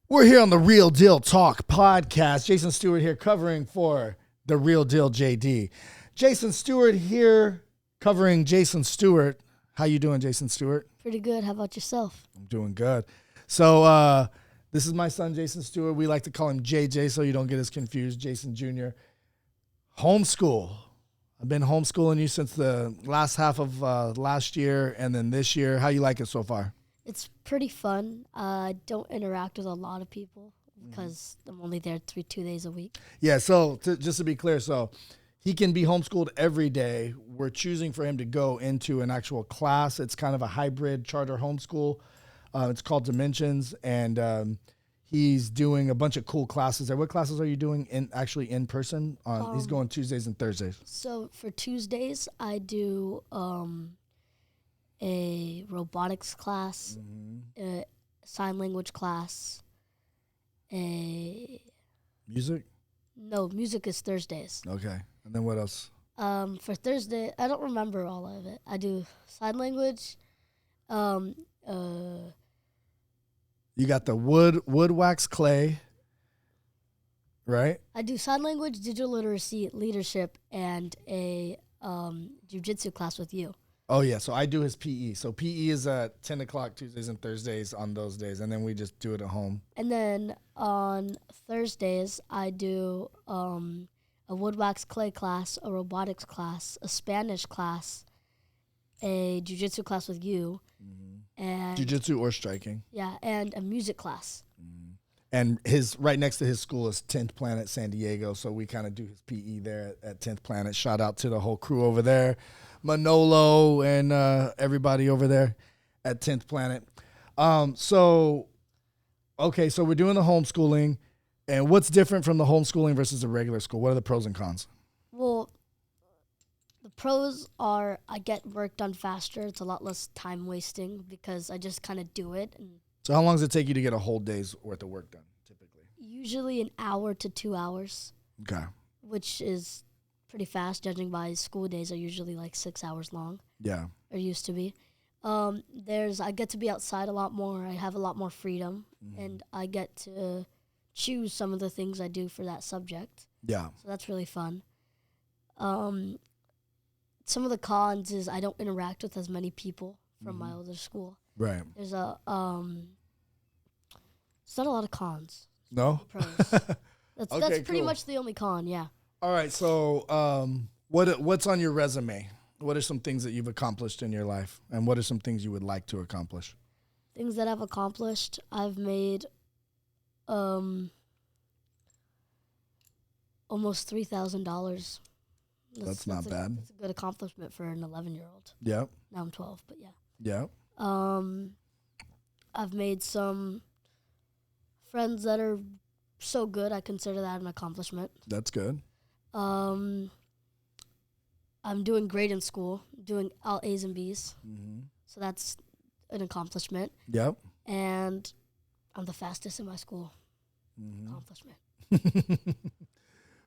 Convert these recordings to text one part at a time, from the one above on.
We're here on the Real Deal Talk podcast. Jason Stewart here covering for the Real Deal JD. Jason Stewart here covering Jason Stewart. How you doing, Jason Stewart? Pretty good. How about yourself? I'm doing good. So this is my son, Jason Stewart. We like to call him JJ so you don't get us confused. Jason Jr. Homeschool. I've been homeschooling you since the last half of last year and then this year. How you like it so far? It's pretty fun. I don't interact with a lot of people because I'm only there 2 days a week. Yeah, so just to be clear, so he can be homeschooled every day. We're choosing for him to go into an actual class. It's kind of a hybrid charter homeschool. It's called Dimensions, and he's doing a bunch of cool classes there. What classes are you doing in person? He's going Tuesdays and Thursdays. So for Tuesdays, I do a robotics class, a sign language class, Music? No, music is Thursdays. Okay. And then what else? For Thursday, I don't remember all of it. I do sign language. You got the wood wax clay, right? I do sign language, digital literacy, leadership, and a jiu-jitsu class with you. Oh, yeah. So I do his PE. So PE is at 10 o'clock Tuesdays and Thursdays on those days, and then we just do it at home. And then on Thursdays, I do a wood wax clay class, a robotics class, a Spanish class, a jiu-jitsu class with you, and Jiu-jitsu or striking. Yeah, and a music class. And right next to his school is 10th Planet San Diego, so we kind of do his PE there at 10th Planet. Shout out to the whole crew over there, Manolo and everybody over there at 10th Planet. So we're doing the homeschooling, and what's different from the homeschooling versus the regular school? What are the pros and cons? Well, the pros are I get work done faster. It's a lot less time wasting because I just kind of do it. And so how long does it take you to get a whole day's worth of work done, typically? Usually an hour to 2 hours. Okay. Which is pretty fast, judging by school days are usually like 6 hours long. Yeah. Or used to be. I get to be outside a lot more. I have a lot more freedom, and I get to choose some of the things I do for that subject. Yeah. So that's really fun. Some of the cons is I don't interact with as many people from my older school. Right. There's it's not a lot of cons. No? Pros. That's pretty cool. much the only con, yeah. All right, so what's on your resume? What are some things that you've accomplished in your life, and what are some things you would like to accomplish? Things that I've accomplished, I've made almost $3,000. That's not bad. It's a good accomplishment for an 11-year-old. Yep. Now I'm 12, but yeah. Yep. I've made some friends that are so good, I consider that an accomplishment. That's good. I'm doing great in school, doing all A's and B's. So that's an accomplishment. Yep. And I'm the fastest in my school. Accomplishment.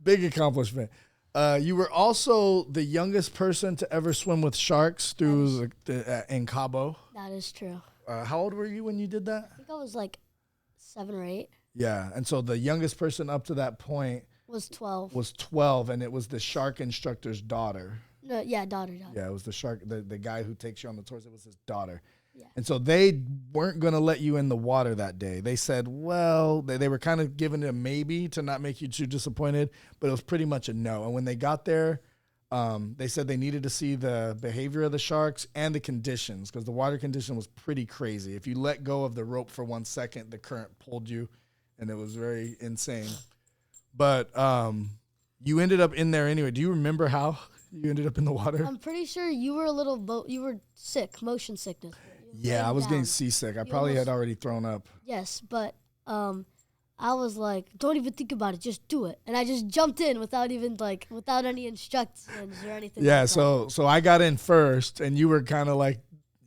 Big accomplishment. You were also the youngest person to ever swim with sharks through in C.A.M.O. That is true. How old were you when you did that? I think I was like 7 or 8. Yeah, and so the youngest person up to that point was 12. And it was the shark instructor's daughter. No, yeah, daughter. Yeah, it was the shark, the guy who takes you on the tours. It was his daughter. Yeah. And so they weren't going to let you in the water that day. They said, well, they were kind of giving it a maybe to not make you too disappointed, but it was pretty much a no. And when they got there, they said they needed to see the behavior of the sharks and the conditions because the water condition was pretty crazy. If you let go of the rope for 1 second, the current pulled you, and it was very insane. But you ended up in there anyway. Do you remember how you ended up in the water? I'm pretty sure you were you were sick, motion sickness. Yeah, I was getting seasick. I probably had already thrown up. Yes, but I was like, don't even think about it, just do it. And I just jumped in without any instructions or anything. Yeah, like so I got in first, and you were kind of like,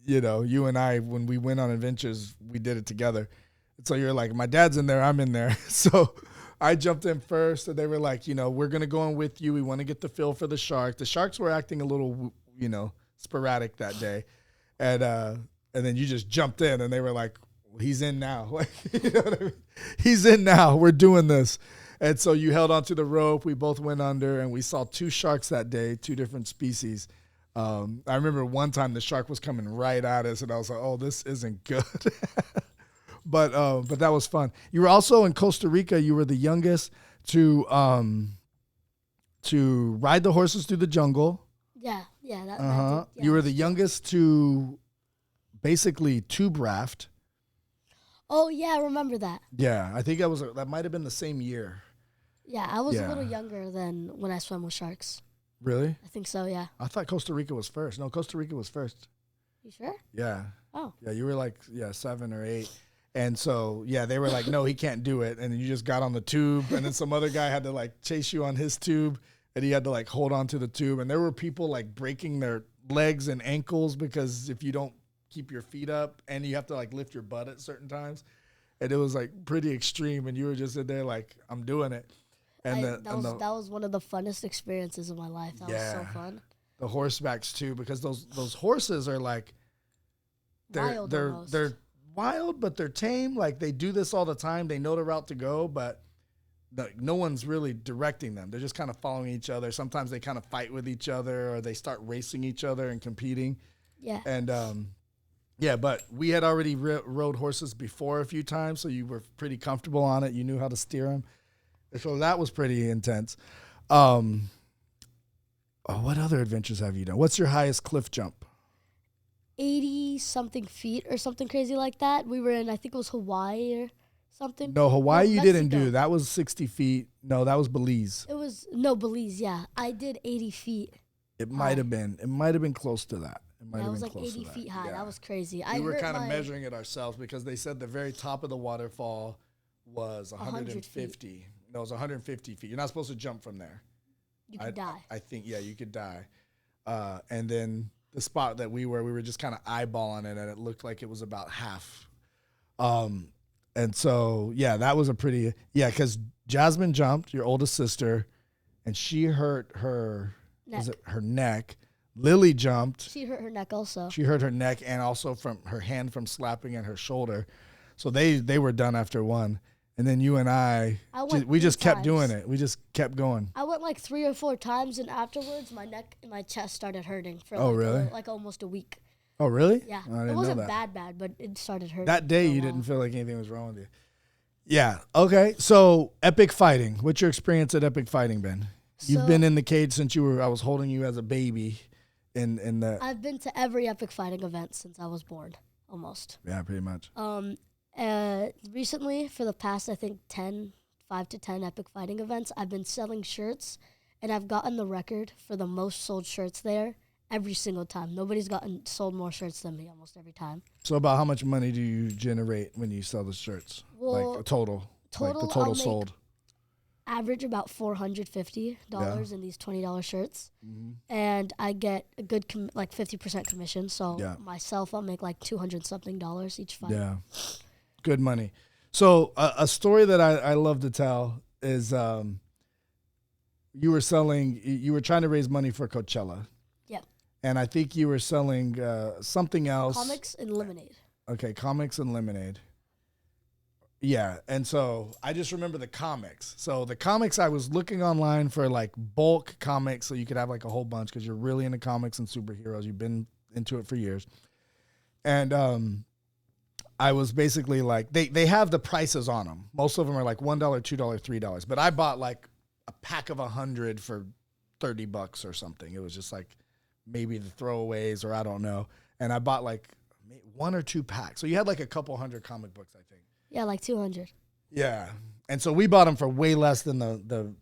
you and I, when we went on adventures, we did it together. And so you're like, my dad's in there, I'm in there. So I jumped in first, and they were like, we're going to go in with you. We want to get the feel for the shark. The sharks were acting a little, sporadic that day. And then you just jumped in, and they were like, Well, he's in now. Like, you know what I mean? He's in now. We're doing this. And so you held onto the rope. We both went under, and we saw 2 sharks that day, 2 different species. I remember one time the shark was coming right at us, and I was like, "Oh, this isn't good." But that was fun. You were also in Costa Rica. You were the youngest to ride the horses through the jungle. Yeah. That did, You were the youngest to basically tube raft. Oh yeah, I remember that. Yeah, I think that might have been the same year. Yeah, I was a little younger than when I swam with sharks. Really? I think so, yeah. I thought Costa Rica was first. No, Costa Rica was first. You sure? Yeah. Oh. Yeah, you were like 7 or 8. And so, they were like, no, he can't do it. And then you just got on the tube, and then some other guy had to like chase you on his tube, and he had to like hold on to the tube. And there were people like breaking their legs and ankles because if you don't keep your feet up, and you have to like lift your butt at certain times. And it was like pretty extreme, and you were just in there like, I'm doing it. And that was one of the funnest experiences of my life. That was so fun. The horsebacks too, because those horses are like they're wild, but they're tame. Like they do this all the time. They know the route to go, but no one's really directing them. They're just kind of following each other. Sometimes they kind of fight with each other, or they start racing each other and competing. Yeah. And but we had already rode horses before a few times, so you were pretty comfortable on it. You knew how to steer them. So that was pretty intense. What other adventures have you done? What's your highest cliff jump? 80-something feet or something crazy like that. We were in, I think it was Hawaii or something. No, Hawaii you Mexico. Didn't do. That was 60 feet. No, that was Belize. Belize, yeah. I did 80 feet. It might have been. It might have been close to that. That was like 80 feet high. Yeah. That was crazy. We were kind of measuring it ourselves because they said the very top of the waterfall was 150. No, it was 150 feet. You're not supposed to jump from there. You could die. I think, you could die. And then the spot that we were just kind of eyeballing it, and it looked like it was about half. And so, that was a pretty, because Jasmine jumped, your oldest sister, and she hurt her neck. Lily jumped. She hurt her neck also. She hurt her neck and also from her hand from slapping at her shoulder. So they were done after one. And then you and we just kept doing it. We just kept going. I went like 3 or 4 times, and afterwards my neck and my chest started hurting for like almost a week. Oh, really? Yeah. It wasn't bad, but it started hurting. That day you didn't feel like anything was wrong with you. Yeah. Okay. So epic fighting. What's your experience at epic fighting, Ben? You've been in the cage since I was holding you as a baby. I've been to every epic fighting event since I was born, almost. Yeah, pretty much. Recently, for the past, I think 5 to 10 epic fighting events, I've been selling shirts, and I've gotten the record for the most sold shirts there every single time. Nobody's sold more shirts than me almost every time. So about how much money do you generate when you sell the shirts? Well, like a total like the total sold. Average about $450 in these $20 shirts, and I get a good 50% commission. So myself, I'll make like $200-something each fight. Yeah, good money. So a story that I love to tell is you were trying to raise money for Coachella. Yeah, and I think you were selling something else. Comics and lemonade. Okay, comics and lemonade. Yeah, and so I just remember the comics. So the comics, I was looking online for like bulk comics so you could have like a whole bunch because you're really into comics and superheroes. You've been into it for years. And I was basically like, they have the prices on them. Most of them are like $1, $2, $3. But I bought like a pack of 100 for $30 or something. It was just like maybe the throwaways or I don't know. And I bought like 1 or 2 packs. So you had like a couple hundred comic books, I think. Yeah, like 200. Yeah. And so we bought them for way less than the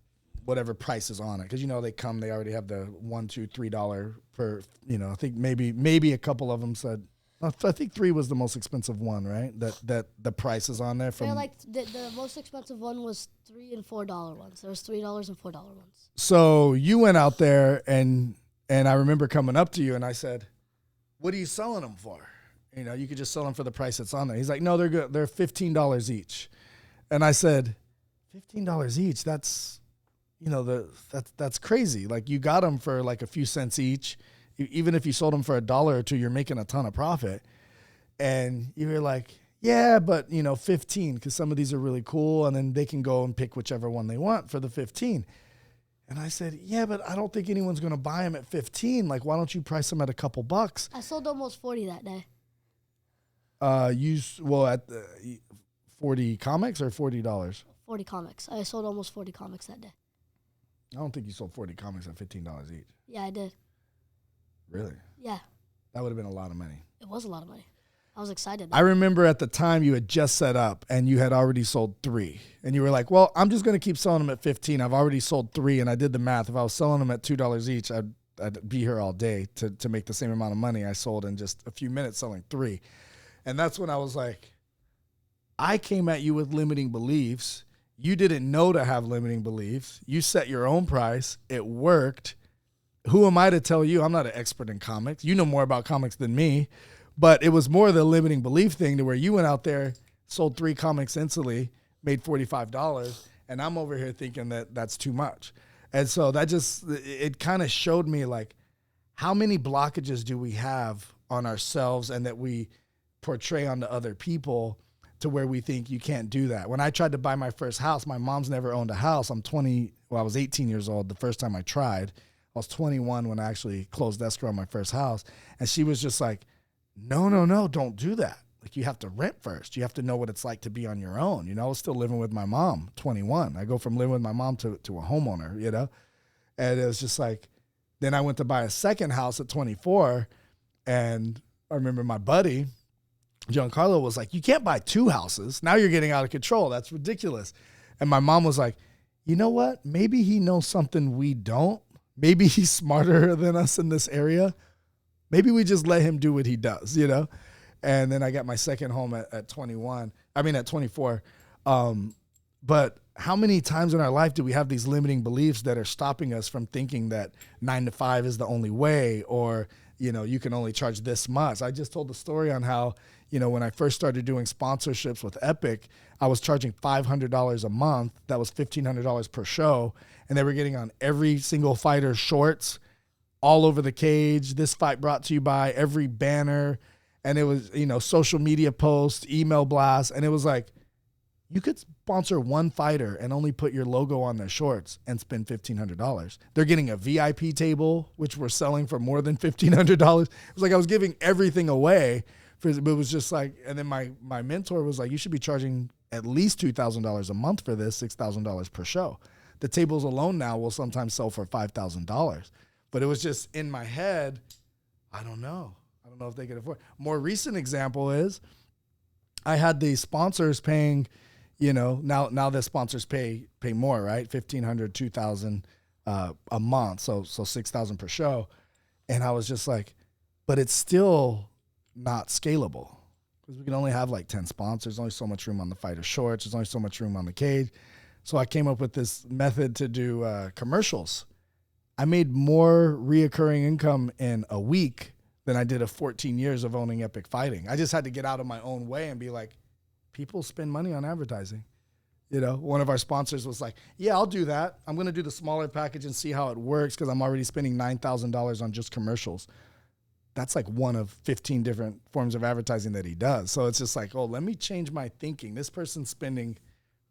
whatever price is on it. Because, they already have the $1, $2, $3 per, I think maybe a couple of them said, I think 3 was the most expensive one, right? That the price is on there. They're like the most expensive one was $3 and $4 ones. There was $3 and $4 ones. So you went out there and I remember coming up to you and I said, what are you selling them for? You could just sell them for the price that's on there. He's like, no, they're good. They're $15 each. And I said, $15 each? That's, that's crazy. Like you got them for like a few cents each. Even if you sold them for $1 or $2, you're making a ton of profit. And you were like, yeah, but 15, because some of these are really cool, and then they can go and pick whichever one they want for the 15. And I said, yeah, but I don't think anyone's going to buy them at 15. Like, why don't you price them at a couple bucks? I sold almost 40 that day. At 40 comics or $40? 40 comics. I sold almost 40 comics that day. I don't think you sold 40 comics at $15 each. Yeah, I did. Really? Yeah. That would have been a lot of money. It was a lot of money. I was excited. I remember at the time you had just set up and you had already sold 3. And you were like, well, I'm just going to keep selling them at 15. I've already sold 3. And I did the math. If I was selling them at $2 each, I'd be here all day to make the same amount of money I sold in just a few minutes selling 3. And that's when I was like, I came at you with limiting beliefs. You didn't know to have limiting beliefs. You set your own price. It worked. Who am I to tell you? I'm not an expert in comics. You know more about comics than me. But it was more the limiting belief thing to where you went out there, sold 3 comics instantly, made $45, and I'm over here thinking that that's too much. And so that it kind of showed me, like, how many blockages do we have on ourselves and that we portray onto other people to where we think you can't do that. When I tried to buy my first house, my mom's never owned a house. I was 18 years old the first time I tried. I was 21 when I actually closed escrow on my first house. And she was just like, no, don't do that. Like, you have to rent first. You have to know what it's like to be on your own. I was still living with my mom, 21. I go from living with my mom to a homeowner, And it was just like, then I went to buy a second house at 24. And I remember my buddy, Giancarlo, was like, you can't buy 2 houses. Now you're getting out of control. That's ridiculous. And my mom was like, you know what? Maybe he knows something we don't. Maybe he's smarter than us in this area. Maybe we just let him do what he does, And then I got my second home at 24. But how many times in our life do we have these limiting beliefs that are stopping us from thinking that 9 to 5 is the only way, or, you can only charge this much? I just told the story on how, when I first started doing sponsorships with Epic, I was charging $500 a month. That was $1,500 per show. And they were getting on every single fighter's shorts, all over the cage. This fight brought to you by, every banner. And it was, social media posts, email blasts. And it was like, you could sponsor one fighter and only put your logo on their shorts and spend $1,500. They're getting a VIP table, which we're selling for more than $1,500. It was like I was giving everything away. But it was just like, and then my mentor was like, you should be charging at least $2,000 a month for this, $6,000 per show. The tables alone now will sometimes sell for $5,000. But it was just in my head, I don't know if they could afford. More recent example is I had the sponsors paying, now the sponsors pay more, right? $1,500, $2,000 a month, so $6,000 per show. And I was just like, but it's still not scalable because we can only have like 10 sponsors. There's only so much room on the fighter shorts. There's only so much room on the cage. So I came up with this method to do commercials. I made more reoccurring income in a week than I did of 14 years of owning Epic Fighting. I just had to get out of my own way and be like, people spend money on advertising. One of our sponsors was like, yeah, I'll do that. I'm going to do the smaller package and see how it works because I'm already spending $9,000 on just commercials. That's like one of 15 different forms of advertising that he does. So it's just like, oh, let me change my thinking. This person's spending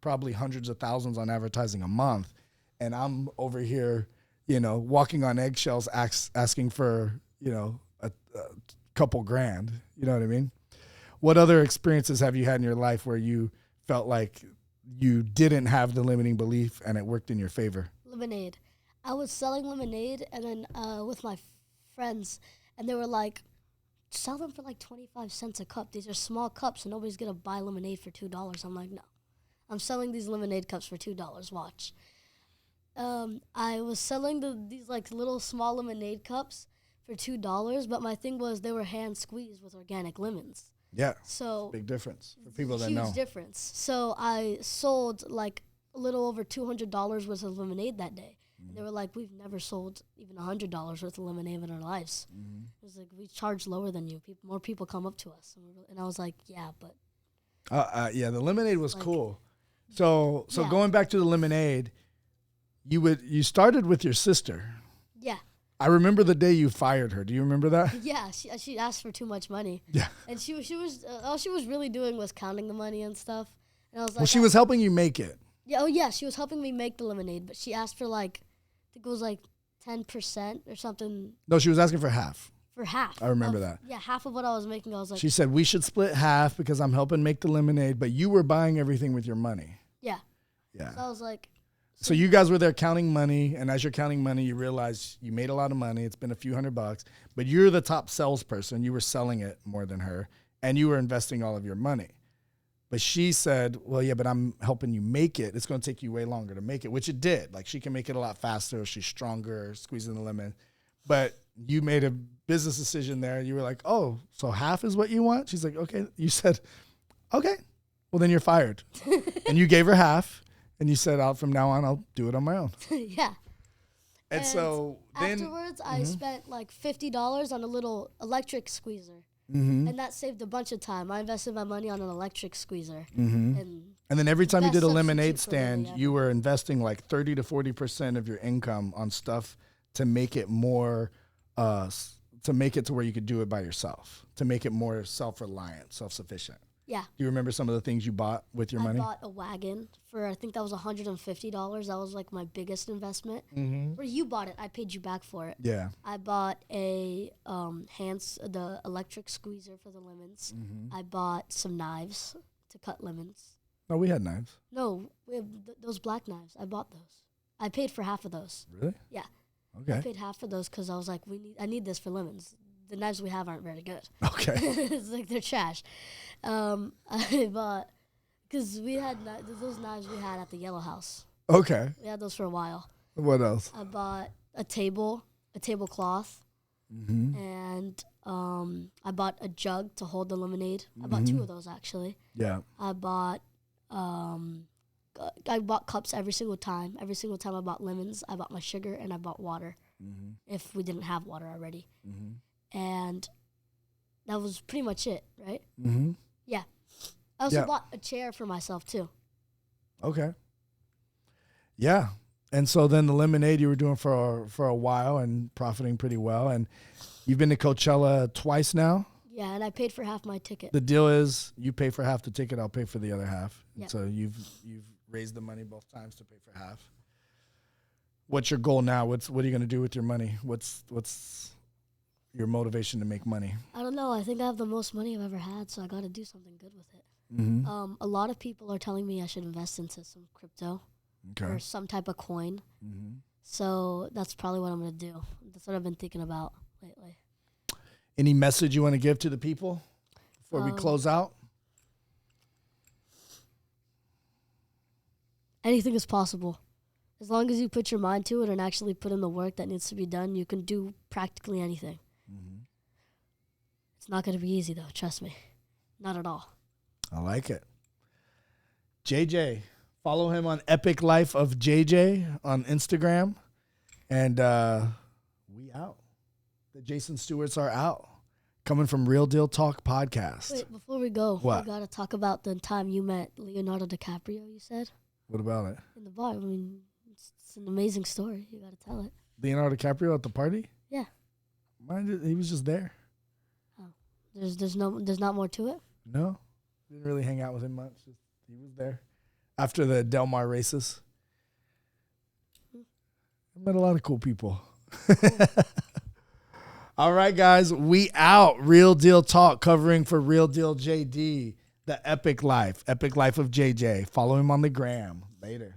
probably hundreds of thousands on advertising a month. And I'm over here, walking on eggshells, asking for, a couple grand. You know what I mean? What other experiences have you had in your life where you felt like you didn't have the limiting belief and it worked in your favor? Lemonade. I was selling lemonade and then with my friends, and they were like, sell them for like 25 cents a cup. These are small cups and nobody's going to buy lemonade for $2. I'm like, no. I'm selling these lemonade cups for $2. Watch. I was selling these like little small lemonade cups for $2, but my thing was they were hand squeezed with organic lemons. Yeah. So big difference for people that know. Huge difference. So I sold like a little over $200 worth of lemonade that day. Mm-hmm. They were like, we've never sold even $100 worth of lemonade in our lives. Mm-hmm. It was like, we charge lower than you. More people come up to us. And I was like, yeah, but. Yeah, the lemonade was like, cool. So yeah. Going back to the lemonade, you started with your sister. Yeah. I remember the day you fired her. Do you remember that? Yeah, she asked for too much money. Yeah. And she was all she was really doing was counting the money and stuff. And I was like, Well, she was helping you make it. Yeah, oh yeah, she was helping me make the lemonade, but she asked for like, I think it was like 10% or something. No, she was asking for half. For half. I remember that. Yeah, half of what I was making. I was like, She said we should split half because I'm helping make the lemonade, but you were buying everything with your money. yeah. Yeah. So I was like, So you guys were there counting money, and as you're counting money, you realize you made a lot of money. It's been a few $100, but you're the top salesperson. You were selling it more than her, and you were investing all of your money. But she said, well, yeah, but I'm helping you make it. It's going to take you way longer to make it, which it did. Like, she can make it a lot faster. She's stronger, squeezing the lemon. But you made a business decision there. You were like, oh, so half is what you want? She's like, okay. You said, okay, well, then you're fired. And you gave her half. And you said, from now on, I'll do it on my own. yeah. And so then afterwards, I spent like $50 on a little electric squeezer. Mm-hmm. And that saved a bunch of time. I invested my money on an electric squeezer. Mm-hmm. And then every time you best did a lemonade substitute for stand, really you were investing like 30 to 40% of your income on stuff to make it more, to make it to where you could do it by yourself, to make it more self-reliant, self-sufficient. yeah. Do you remember some of the things you bought with your money? I bought a wagon for, I think that was $150. That was like my biggest investment. Mm-hmm. Where you bought it, I paid you back for it. Yeah. I bought the electric squeezer for the lemons. Mm-hmm. I bought some knives to cut lemons. No, we had knives. No, we have those black knives. I bought those. I paid for half of those. Really? Yeah. Okay. I paid half of those because I was like, I need this for lemons. The knives we have aren't very good. Okay. It's like they're trash. I bought, because we had those knives we had at the Yellow House. Okay. We had those for a while. What else? I bought a tablecloth, Mm-hmm. and I bought a jug to hold the lemonade. I bought 2 of those actually. Yeah. I bought cups every single time. Every single time I bought lemons, I bought my sugar and I bought water. Mm-hmm. If we didn't have water already. Mm-hmm. And that was pretty much it, right? Mm-hmm. Yeah. I also bought a chair for myself too. Okay. Yeah. And so then the lemonade you were doing for a while and profiting pretty well. And you've been to Coachella twice now. Yeah, and I paid for half my ticket. The deal is you pay for half the ticket, I'll pay for the other half. Yep. So you've raised the money both times to pay for half. What's your goal now? What are you going to do with your money? What's your motivation to make money? I don't know. I think I have the most money I've ever had, so I got to do something good with it. Mm-hmm. A lot of people are telling me I should invest into some crypto or some type of coin. Mm-hmm. So that's probably what I'm going to do. That's what I've been thinking about lately. Any message you want to give to the people before we close out? Anything is possible. As long as you put your mind to it and actually put in the work that needs to be done, you can do practically anything. Mm-hmm. It's not going to be easy, though. Trust me. Not at all. I like it. JJ. Follow him on Epic Life of JJ on Instagram. And we out. The Jason Stewarts are out. Coming from Real Deal Talk Podcast. Wait, before we go, What? we got to talk about the time you met Leonardo DiCaprio, you said? What about it? In the bar. I mean, it's an amazing story. You got to tell it. Leonardo DiCaprio at the party? Yeah. He was just there. Oh. There's not more to it? No. Didn't really hang out with him much. Just, he was there. After the Del Mar races. I met a lot of cool people. All right, guys. We out. Real Deal Talk covering for Real Deal JD. The Epic Life of JJ. Follow him on the gram. Later.